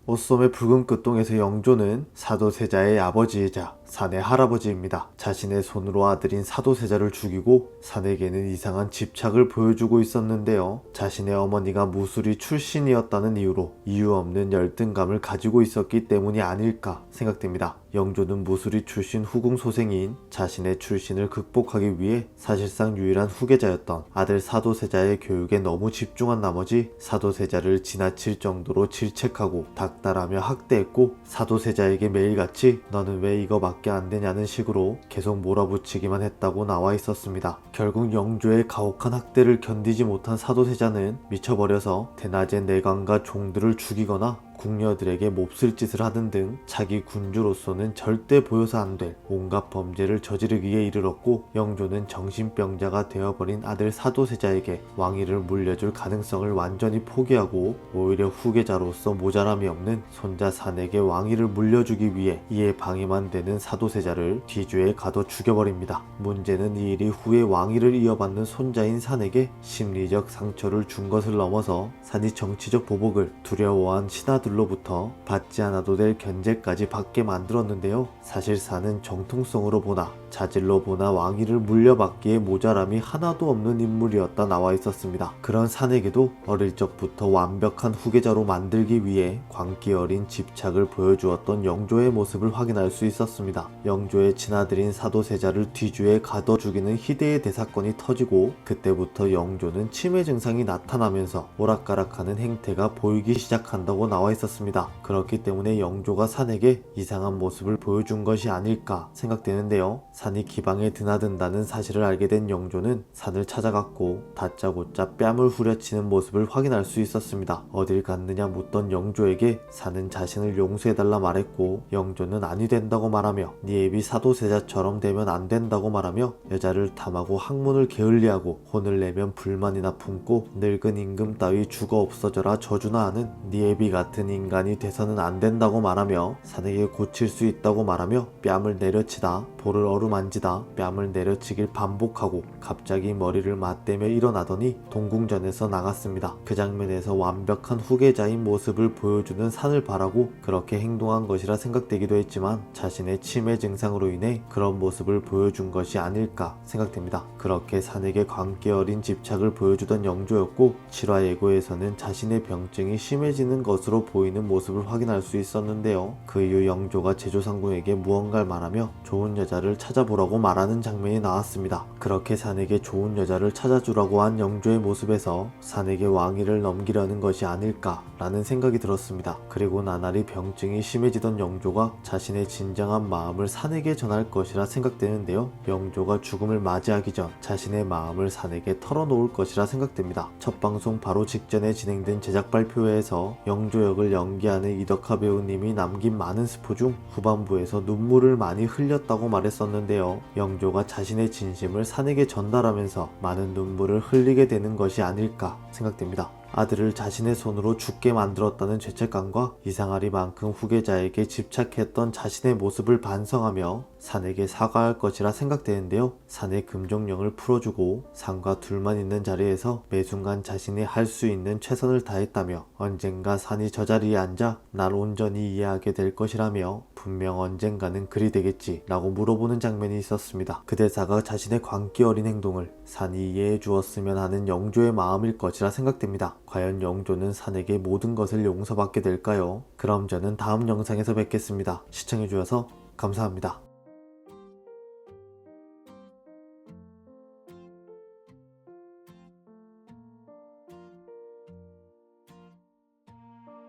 오솜의 붉은 끝동에서 영조는 사도세자의 아버지이자 사내 할아버지입니다. 자신의 손으로 아들인 사도세자를 죽이고 사내에게는 이상한 집착을 보여주고 있었는데요. 자신의 어머니가 무술이 출신이었다는 이유로 이유 없는 열등감을 가지고 있었기 때문이 아닐까 생각됩니다. 영조는 무술이 출신 후궁 소생인 자신의 출신을 극복하기 위해 사실상 유일한 후계자였던 아들 사도세자의 교육에 너무 집중한 나머지 사도세자를 지나칠 정도로 질책하고 닥달하며 학대했고, 사도세자에게 매일같이 너는 왜 이거 밖에 안 되냐는 식으로 계속 몰아붙이기만 했다고 나와 있었습니다. 결국 영조의 가혹한 학대를 견디지 못한 사도세자는 미쳐버려서 대낮에 내관과 종들을 죽이거나 궁녀들에게 몹쓸 짓을 하는 등 자기 군주로서는 절대 보여서 안 될 온갖 범죄를 저지르기에 이르렀고, 영조는 정신병자가 되어버린 아들 사도세자에게 왕위를 물려줄 가능성을 완전히 포기하고 오히려 후계자로서 모자람이 없는 손자 사내에게 왕위를 물려주기 위해 이에 방해만 되는 사도세자를 뒤주에 가둬 죽여버립니다. 문제는 이 일이 후에 왕위를 이어받는 손자인 산에게 심리적 상처를 준 것을 넘어서 산이 정치적 보복을 두려워한 신하들로부터 받지 않아도 될 견제까지 받게 만들었는데요. 사실 산은 정통성으로 보나 자질로 보나 왕위를 물려받기에 모자람이 하나도 없는 인물이었다 나와 있었습니다. 그런 산에게도 어릴 적부터 완벽한 후계자로 만들기 위해 광기 어린 집착을 보여주었던 영조의 모습을 확인할 수 있었습니다. 영조의 친아들인 사도세자를 뒤주에 가둬 죽이는 희대의 대사건이 터지고, 그때부터 영조는 치매 증상이 나타나면서 오락가락하는 행태가 보이기 시작한다고 나와 있었습니다. 그렇기 때문에 영조가 산에게 이상한 모습을 보여준 것이 아닐까 생각되는데요. 산이 기방에 드나든다는 사실을 알게 된 영조는 산을 찾아갔고 다짜고짜 뺨을 후려치는 모습을 확인할 수 있었습니다. 어딜 갔느냐 묻던 영조에게 산은 자신을 용서해달라 말했고, 영조는 아니 된다고 말하며 네 애비 사도세자처럼 되면 안 된다고 말하며 여자를 탐하고 학문을 게을리하고 혼을 내면 불만이나 품고 늙은 임금 따위 죽어 없어져라 저주나 하는 네 애비 같은 인간이 돼서는 안 된다고 말하며 산에게 고칠 수 있다고 말하며 뺨을 내려치다 볼을 어루만지다 뺨을 내려치길 반복하고 갑자기 머리를 맞대며 일어나더니 동궁전에서 나갔습니다. 그 장면에서 완벽한 후계자인 모습을 보여주는 산을 바라고 그렇게 행동한 것이라 생각되기도 했지만, 자신의 치매 증상으로 인해 그런 모습을 보여준 것이 아닐까 생각됩니다. 그렇게 산에게 광기 어린 집착을 보여주던 영조였고, 실화 예고에서는 자신의 병증이 심해지는 것으로 보이는 모습을 확인할 수 있었는데요. 그 이후 영조가 제조상궁에게 무언가를 말하며 좋은 여자를 찾아보라고 말하는 장면이 나왔습니다. 그렇게 산에게 좋은 여자를 찾아주라고 한 영조의 모습에서 산에게 왕위를 넘기려는 것이 아닐까 라는 생각이 들었습니다. 그리고 나날이 병증이 심해지던 영조가 자신의 진정한 마음을 산에게 전할 것이라 생각되는데요. 영조가 죽음을 맞이하기 전 자신의 마음을 산에게 털어놓을 것이라 생각됩니다. 첫 방송 바로 직전에 진행된 제작 발표회에서 영조 역을 연기하는 이덕화 배우님이 남긴 많은 스포 중 후반부에서 눈물을 많이 흘렸다고 말했었는데요. 영조가 자신의 진심을 산에게 전달하면서 많은 눈물을 흘리게 되는 것이 아닐까 생각됩니다. 아들을 자신의 손으로 죽게 만들었다는 죄책감과 이상하리만큼 후계자에게 집착했던 자신의 모습을 반성하며 산에게 사과할 것이라 생각되는데요. 산의 금종령을 풀어주고 산과 둘만 있는 자리에서 매순간 자신이 할 수 있는 최선을 다했다며 언젠가 산이 저 자리에 앉아 날 온전히 이해하게 될 것이라며 분명 언젠가는 그리 되겠지 라고 물어보는 장면이 있었습니다. 그 대사가 자신의 광기 어린 행동을 산이 이해해 주었으면 하는 영조의 마음일 것이라 생각됩니다. 과연 영조는 산에게 모든 것을 용서받게 될까요? 그럼 저는 다음 영상에서 뵙겠습니다. 시청해주셔서 감사합니다.